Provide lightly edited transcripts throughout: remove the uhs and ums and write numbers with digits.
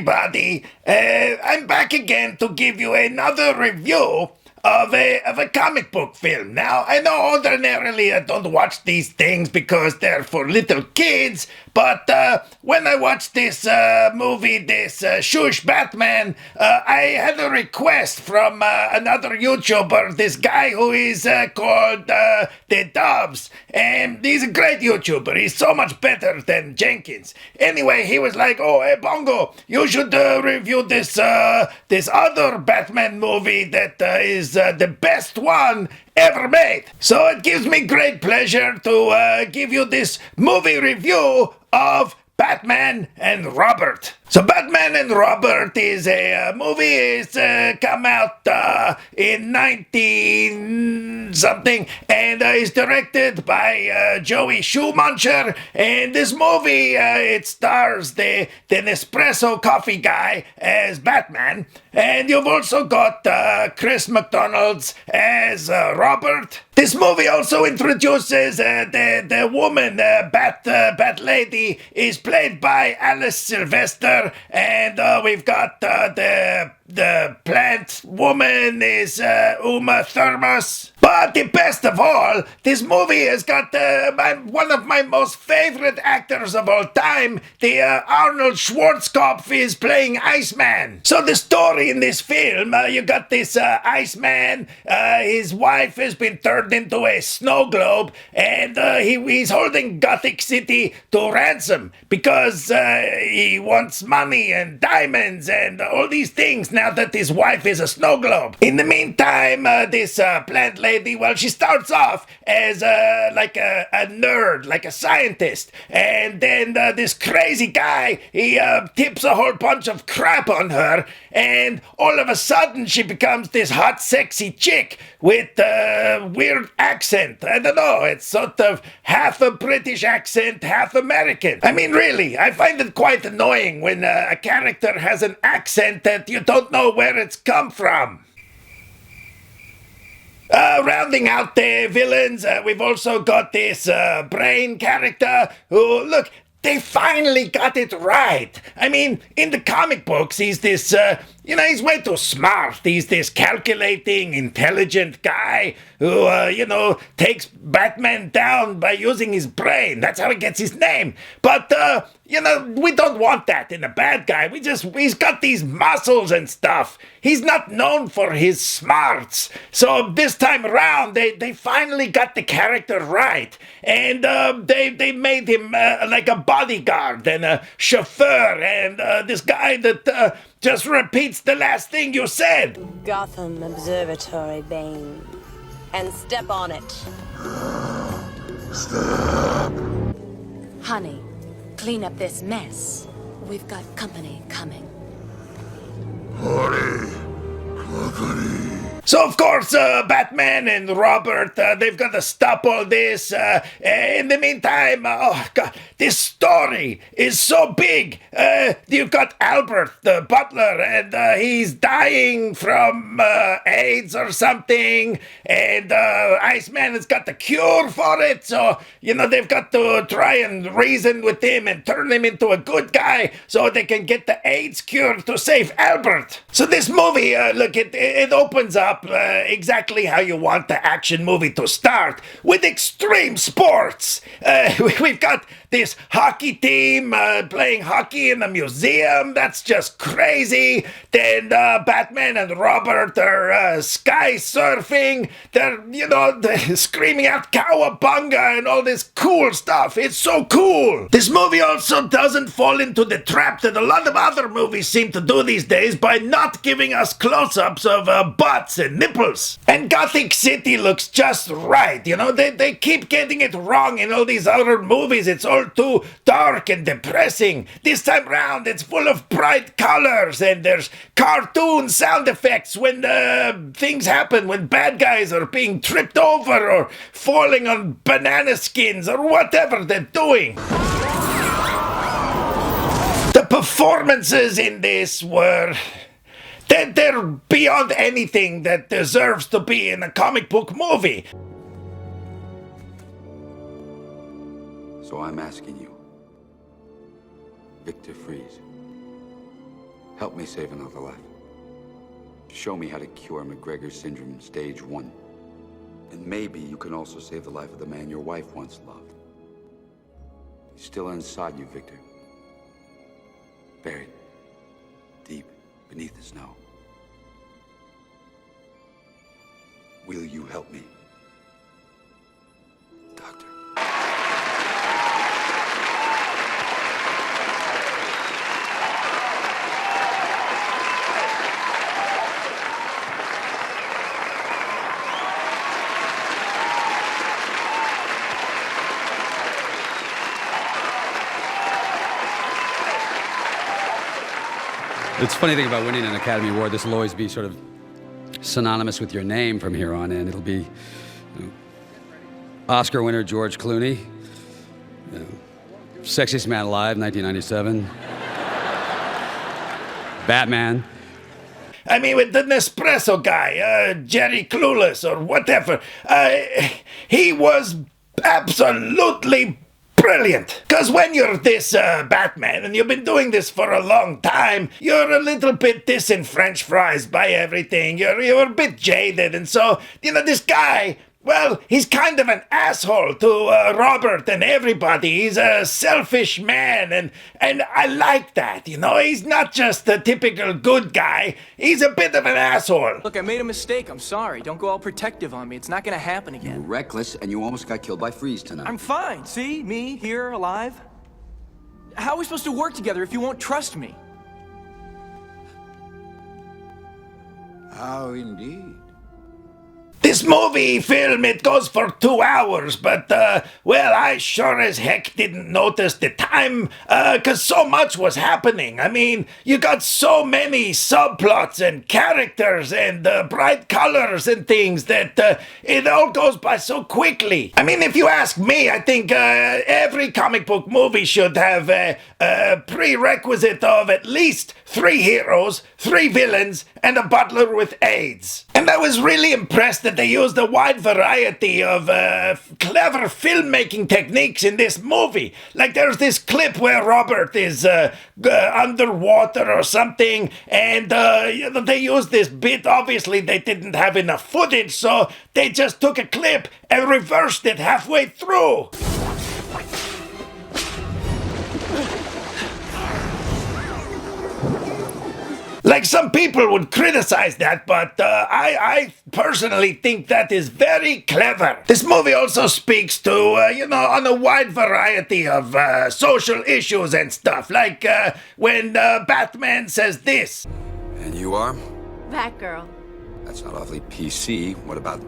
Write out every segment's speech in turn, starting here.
everybody. I'm back again to give you another review of a comic book film. Now, I know ordinarily I don't watch these things because they're for little kids, but when I watched this movie, this Shush Batman, I had a request from another YouTuber, this guy who is called The Doves, and he's a great YouTuber. He's so much better than Jenkins. Anyway, he was like, "Oh, hey, Bongo, you should review this other Batman movie that is the best one ever made." So it gives me great pleasure to give you this movie review of Batman and Robert. So Batman and Robert is a movie. It's come out in 19-something and is directed by Joey Schumacher. And this movie, it stars the Nespresso coffee guy as Batman. And you've also got Chris McDonald's as Robert. This movie also introduces the woman, Bat Lady, is played by Alice Sylvester. And we've got the plant woman is Uma Thurman. But the best of all, this movie has got one of my most favorite actors of all time. The Arnold Schwarzkopf is playing Iceman. So the story in this film, you got this Iceman. His wife has been turned into a snow globe, and he's holding Gothic City to ransom because he wants money and diamonds and all these things now that his wife is a snow globe. In the meantime, this plant lady, well, she starts off as like a nerd, like a scientist, and then this crazy guy, he tips a whole bunch of crap on her, and all of a sudden she becomes this hot, sexy chick with a weird accent. I don't know, it's sort of half a British accent, half American. I mean, really, I find it quite annoying when a character has an accent that you don't know where it's come from. Rounding out the villains, we've also got this Brain character who, look, they finally got it right. I mean, in the comic books, he's this, he's way too smart. He's this calculating, intelligent guy who, takes Batman down by using his brain. That's how he gets his name. But, we don't want that in a bad guy. He's got these muscles and stuff. He's not known for his smarts. So this time around, they finally got the character right. And they made him like a bodyguard and a chauffeur and this guy that just repeats the last thing you said. Gotham Observatory, Bane. And step on it. Stop. Honey, clean up this mess. We've got company coming. Honey, company. So, of course, Batman and Robert, they've got to stop all this. In the meantime, oh, God, this story is so big. You've got Albert, the butler, and he's dying from AIDS or something. And Iceman has got the cure for it. So, they've got to try and reason with him and turn him into a good guy so they can get the AIDS cure to save Albert. So this movie, look, it opens up exactly how you want the action movie to start, with extreme sports. We've got this hockey team playing hockey in a museum. That's just crazy. Then Batman and Robert are sky surfing. They're screaming out cowabunga and all this cool stuff. It's so cool. This movie also doesn't fall into the trap that a lot of other movies seem to do these days by not giving us close-ups of butts and nipples. And Gothic City looks just right. They keep getting it wrong in all these other movies. It's all too dark and depressing. This time round, it's full of bright colors and there's cartoon sound effects when things happen, when bad guys are being tripped over or falling on banana skins or whatever they're doing. The performances in this were... They're beyond anything that deserves to be in a comic book movie. So I'm asking you, Victor Freeze, Help me save another life. Show me how to cure McGregor syndrome stage 1. And maybe you can also save the life of the man your wife once loved. He's still inside you, Victor. Buried deep beneath the snow. Will you help me, Doctor? It's a funny thing about winning an Academy Award. This will always be sort of synonymous with your name from here on in. It'll be Oscar winner George Clooney, Sexiest Man Alive, 1997, Batman. I mean, with the Nespresso guy, Jerry Clueless or whatever, he was absolutely brilliant. Because when you're this Batman, and you've been doing this for a long time, you're a little bit disenfranchised by everything. You're a bit jaded. And so, this guy, well, he's kind of an asshole to Robert and everybody. He's a selfish man, and I like that, He's not just a typical good guy. He's a bit of an asshole. Look, I made a mistake. I'm sorry. Don't go all protective on me. It's not gonna happen again. You're reckless, and you almost got killed by Freeze tonight. I'm fine. See? Me, here, alive. How are we supposed to work together if you won't trust me? How indeed. This movie film, it goes for 2 hours, but, well, I sure as heck didn't notice the time, 'cause so much was happening. I mean, you got so many subplots and characters and bright colors and things that it all goes by so quickly. I mean, if you ask me, I think every comic book movie should have a prerequisite of at least 3 heroes, 3 villains, and a butler with AIDS. And I was really impressed that they used a wide variety of clever filmmaking techniques in this movie. Like there's this clip where Robert is underwater or something, and they used this bit. Obviously, they didn't have enough footage, so they just took a clip and reversed it halfway through. Like some people would criticize that, but I personally think that is very clever. This movie also speaks to, on a wide variety of social issues and stuff. Like when Batman says this. And you are? Batgirl. That's not awfully PC. What about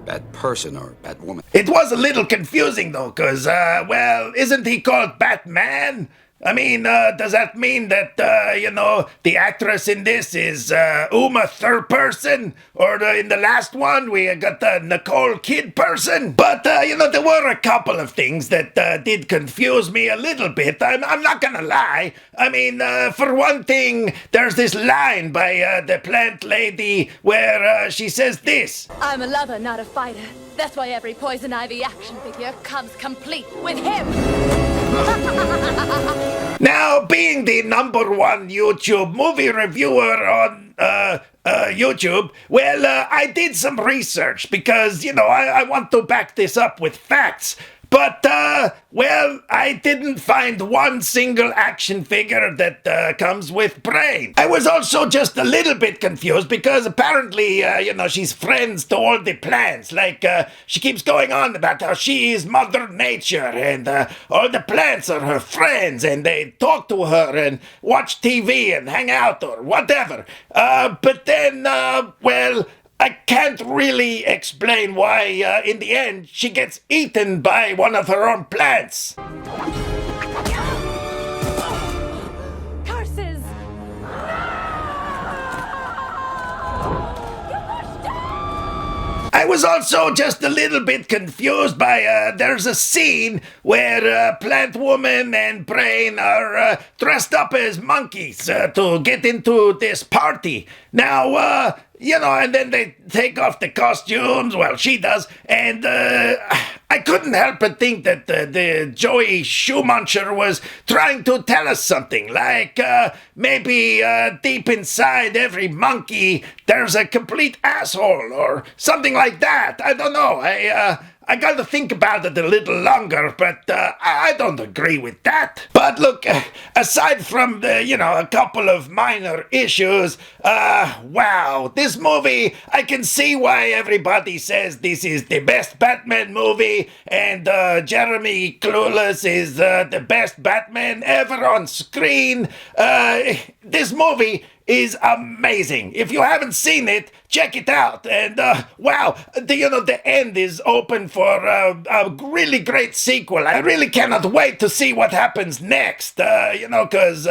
bad person or bad woman? It was a little confusing though, because, well, isn't he called Batman? I mean, does that mean that, the actress in this is Uma third person? Or in the last one, we got the Nicole Kid person? But, there were a couple of things that did confuse me a little bit. I'm not gonna lie. I mean, for one thing, there's this line by the plant lady where she says this. I'm a lover, not a fighter. That's why every Poison Ivy action figure comes complete with him. Now, being the #1 YouTube movie reviewer on YouTube, well, I did some research because, I want to back this up with facts. But, well, I didn't find one single action figure that comes with brain. I was also just a little bit confused because apparently, she's friends to all the plants. Like, she keeps going on about how she is Mother Nature and all the plants are her friends and they talk to her and watch TV and hang out or whatever. But then, well, I can't really explain why, in the end, she gets eaten by one of her own plants. Curses! I was also just a little bit confused by, there's a scene where Plant Woman and Brain are dressed up as monkeys to get into this party. Now, and then they take off the costumes, well, she does, and I I couldn't help but think that the Joey Schumacher was trying to tell us something, like maybe deep inside every monkey there's a complete asshole or something like that. I don't know. I got to think about it a little longer, but I don't agree with that. But look, aside from the, a couple of minor issues, wow, this movie, I can see why everybody says this is the best Batman movie, and Jeremy Clueless is the best Batman ever on screen. This movie is amazing. If you haven't seen it, check it out. And wow, the end is open for a really great sequel. I really cannot wait to see what happens next. Because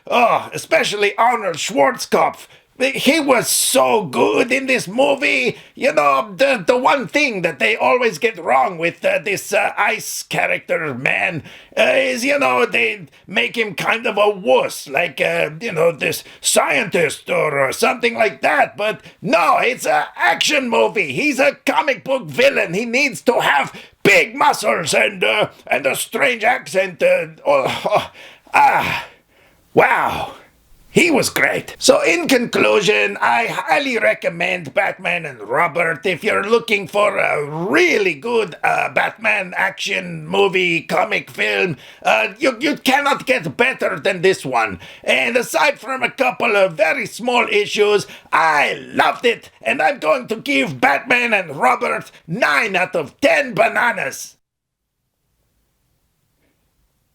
especially Arnold Schwarzkopf. He was so good in this movie. The one thing that they always get wrong with this Ice character, man, is, they make him kind of a wuss, like, this scientist or something like that. But no, it's an action movie. He's a comic book villain. He needs to have big muscles and a strange accent. Wow. He was great. So in conclusion, I highly recommend Batman and Robert if you're looking for a really good Batman action movie comic film. You cannot get better than this one. And aside from a couple of very small issues, I loved it. And I'm going to give Batman and Robert 9 out of 10 bananas.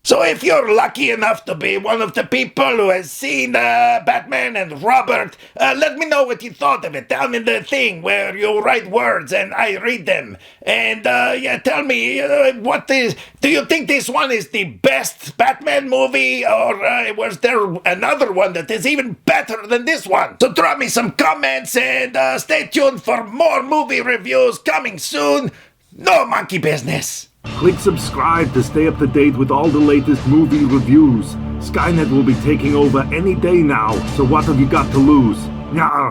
So if you're lucky enough to be one of the people who has seen Batman and Robert, let me know what you thought of it down in the thing where you write words and I read them. And tell me, do you think this one is the best Batman movie, or was there another one that is even better than this one? So drop me some comments and stay tuned for more movie reviews coming soon. No monkey business. Click subscribe to stay up to date with all the latest movie reviews. Skynet will be taking over any day now, so what have you got to lose? Nyah.